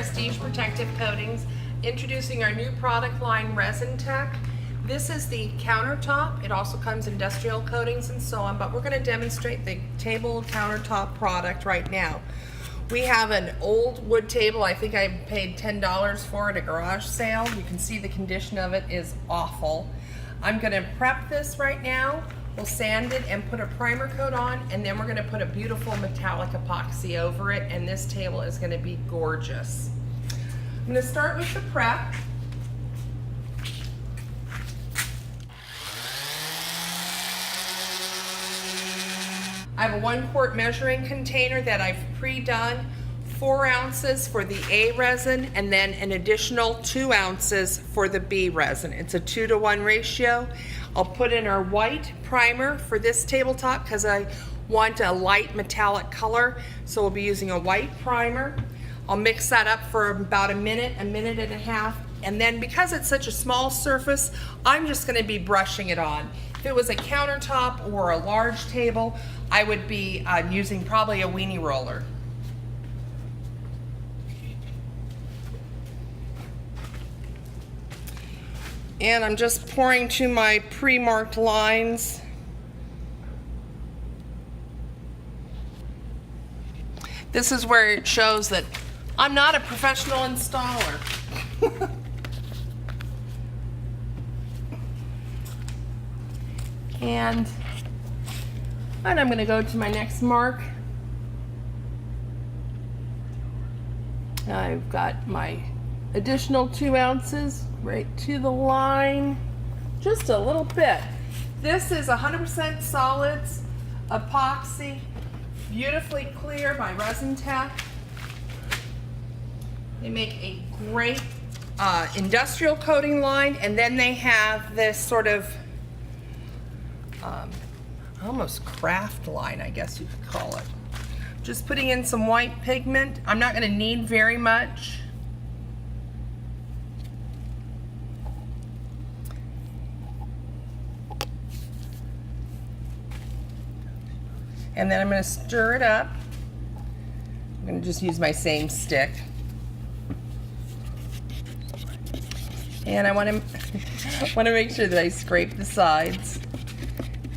Prestige Protective Coatings, introducing our new product line, Resin Tech. This is the countertop. It also comes industrial coatings and so on, but we're going to demonstrate the table countertop product right now. We have an old wood table. I think I paid $10 for at a garage sale. You can see the condition of it is awful. I'm going to prep this right now. We'll sand it and put a primer coat on, and then we're going to put a beautiful metallic epoxy over it, and this table is going to be gorgeous. I'm going to start with the prep. I have a 1 quart measuring container that I've pre-done, 4 ounces for the A resin and then an additional 2 ounces for the B resin. It's a 2-to-1 ratio. I'll put in our white primer for this tabletop because I want a light metallic color, so we'll be using a white primer. I'll mix that up for about a minute and a half, and then because it's such a small surface, I'm just going to be brushing it on. If it was a countertop or a large table, I would be using probably a weenie roller. And I'm just pouring to my pre-marked lines. This is where it shows that I'm not a professional installer. And I'm going to go to my next mark. I've got my additional 2 ounces right to the line, just a little bit. This is 100% solids epoxy, beautifully clear by Resin Tech. They make a great industrial coating line, and then they have this sort of almost craft line, I guess you could call it. Just putting in some white pigment. I'm not going to need very much. And then I'm going to stir it up. I'm going to just use my same stick. And I want to make sure that I scrape the sides.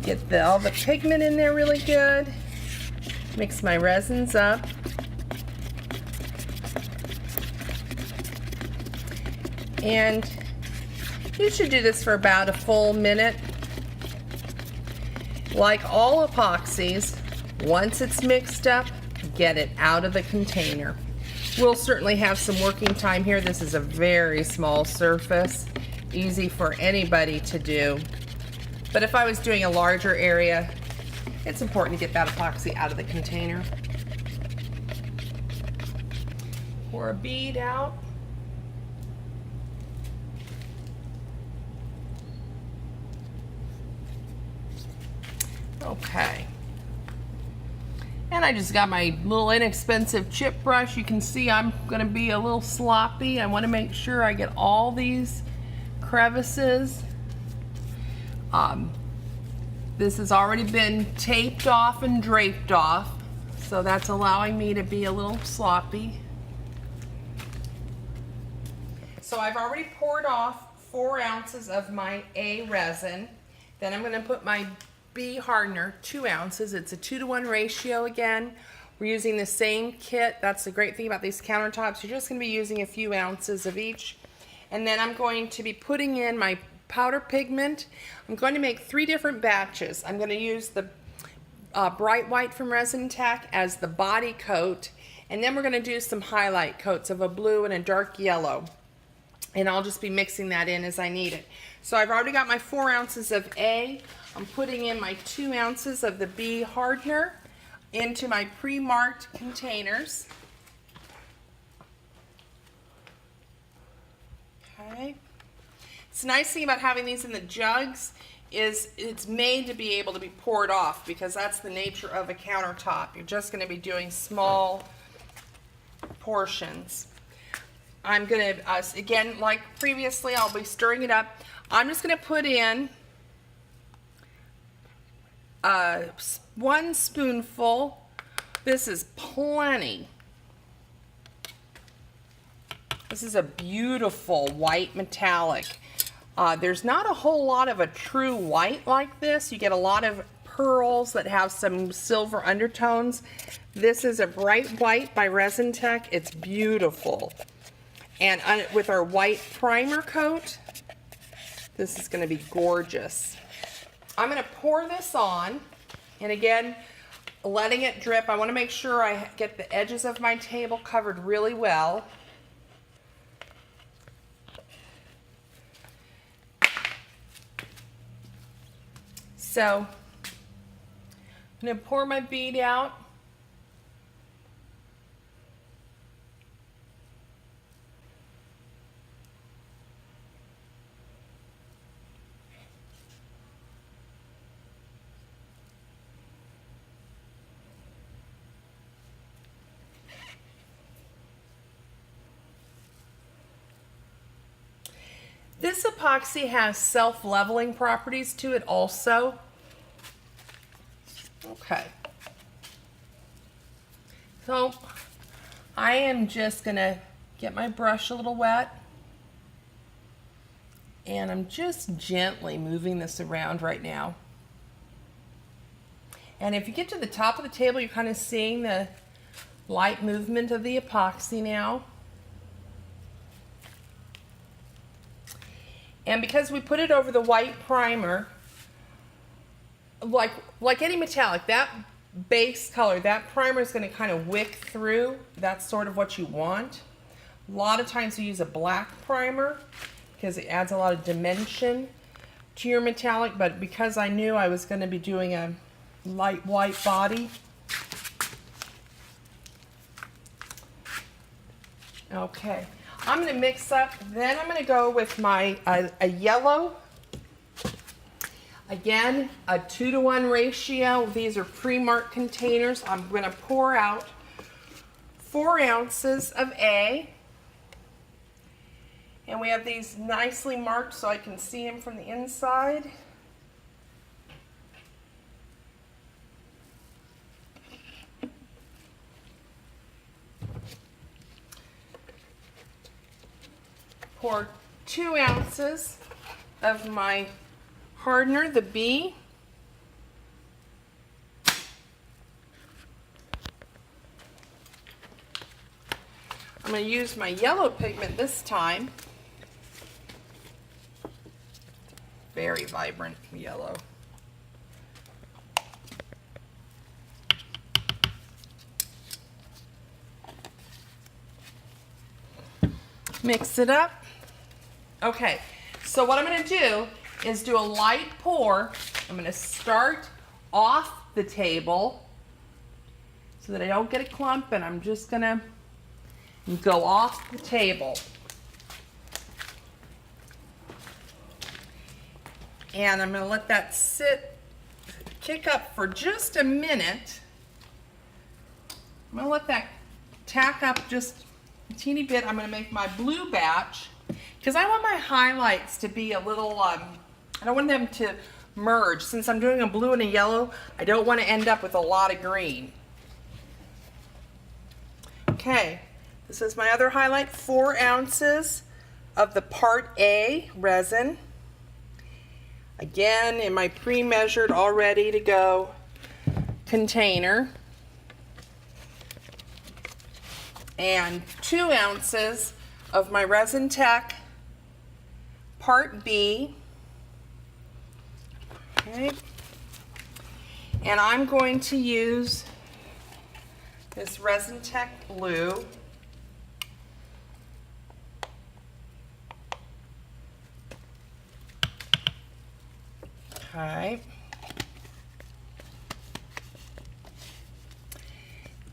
Get all the pigment in there really good. Mix my resins up. And you should do this for about a full minute. Like all epoxies, once it's mixed up, get it out of the container. We'll certainly have some working time here. This is a very small surface, easy for anybody to do. But if I was doing a larger area, it's important to get that epoxy out of the container. Pour a bead out. Okay. And I just got my little inexpensive chip brush. You can see I'm going to be a little sloppy. I want to make sure I get all these crevices. This has already been taped off and draped off, so that's allowing me to be a little sloppy. So I've already poured off 4 ounces of my A resin. Then I'm going to put my B hardener, 2 ounces. It's a 2-to-1 ratio again. We're using the same kit. That's the great thing about these countertops. You're just going to be using a few ounces of each. And then I'm going to be putting in my powder pigment. I'm going to make 3 different batches. I'm going to use the bright white from Resin Tech as the body coat, and then we're going to do some highlight coats of a blue and a dark yellow, and I'll just be mixing that in as I need it. So I've already got my 4 ounces of A. I'm putting in my 2 ounces of the B hardener into my pre-marked containers. Okay. It's the nice thing about having these in the jugs is it's made to be able to be poured off, because that's the nature of a countertop. You're just going to be doing small portions. I'm going to, again, like previously, I'll be stirring it up. I'm just going to put in 1 spoonful. This is plenty This is a beautiful white metallic. There's not a whole lot of a true white like this. You get a lot of pearls that have some silver undertones. This is a bright white by Resin Tech. It's beautiful. And with our white primer coat, this is going to be gorgeous. I'm going to pour this on, and again, letting it drip. I want to make sure I get the edges of my table covered really well. So, I'm going to pour my bead out. This epoxy has self-leveling properties to it also. Okay. So I am just gonna get my brush a little wet, and I'm just gently moving this around right now. And if you get to the top of the table, you're kind of seeing the light movement of the epoxy now. And because we put it over the white primer, like any metallic, that base color, that primer is going to kind of wick through. That's sort of what you want. A lot of times we use a black primer because it adds a lot of dimension to your metallic, but because I knew I was going to be doing a light white body. Okay. I'm going to mix up, then I'm going to go with my a yellow. Again, a 2-to-1 ratio. These are pre-marked containers. I'm going to pour out 4 ounces of A. And we have these nicely marked so I can see them from the inside. Pour 2 ounces of my hardener, the B. I'm going to use my yellow pigment this time. Very vibrant yellow. Mix it up. Okay, so what I'm going to do is do a light pour. I'm going to start off the table so that I don't get a clump, and I'm just going to go off the table. And I'm going to let that kick up for just a minute. I'm going to let that tack up just a teeny bit. I'm going to make my blue batch because I want my highlights to be a little, I don't want them to merge. Since I'm doing a blue and a yellow, I don't want to end up with a lot of green. Okay, this is my other highlight, 4 ounces of the Part A resin. Again, in my pre-measured, all ready to go container. And 2 ounces of my Resin Tech Part B. Okay. And I'm going to use this Resin Tech Blue. Okay.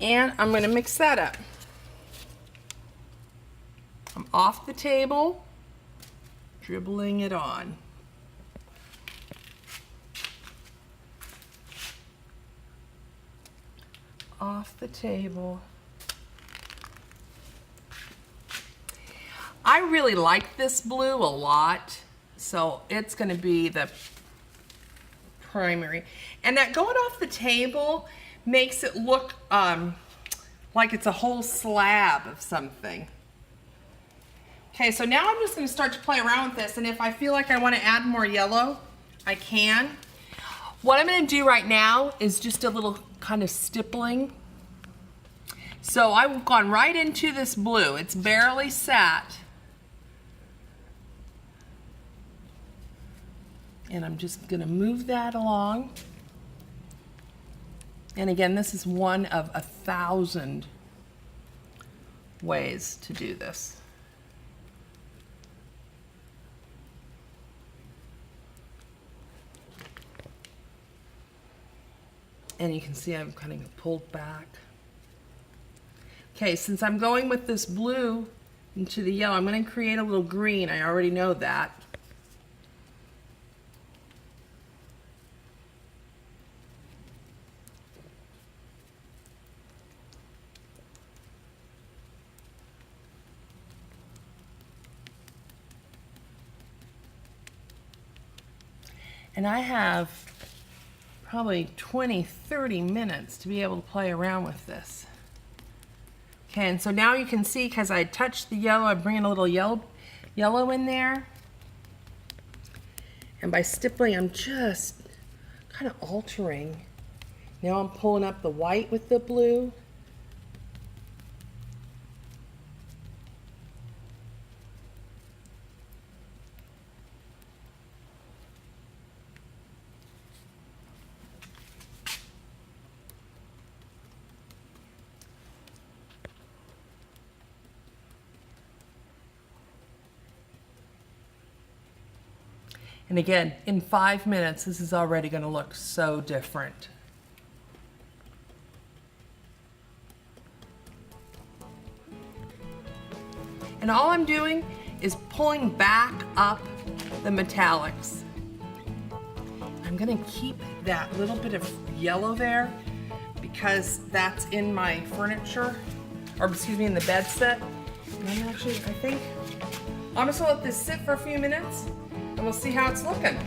And I'm going to mix that up. I'm off the table, dribbling it on. Off the table. I really like this blue a lot, so it's going to be the primary. And that going off the table makes it look like it's a whole slab of something. Okay, so now I'm just gonna start to play around with this, and if I feel like I wanna add more yellow, I can. What I'm gonna do right now is just a little kind of stippling. So I've gone right into this blue. It's barely set. And I'm just gonna move that along. And again, this is one of 1,000 ways to do this. And you can see I'm kind of pulled back. Okay, since I'm going with this blue into the yellow, I'm going to create a little green. I already know that. And I have probably 20, 30 minutes to be able to play around with this. Okay, and so now you can see, because I touched the yellow, I'm bringing a little yellow in there. And by stippling, I'm just kind of altering. Now I'm pulling up the white with the blue. And again, in 5 minutes, this is already going to look so different. And all I'm doing is pulling back up the metallics. I'm going to keep that little bit of yellow there because that's in my furniture, or excuse me, in the bed set. And I'm actually, I think, I'm just going to let this sit for a few minutes and we'll see how it's looking.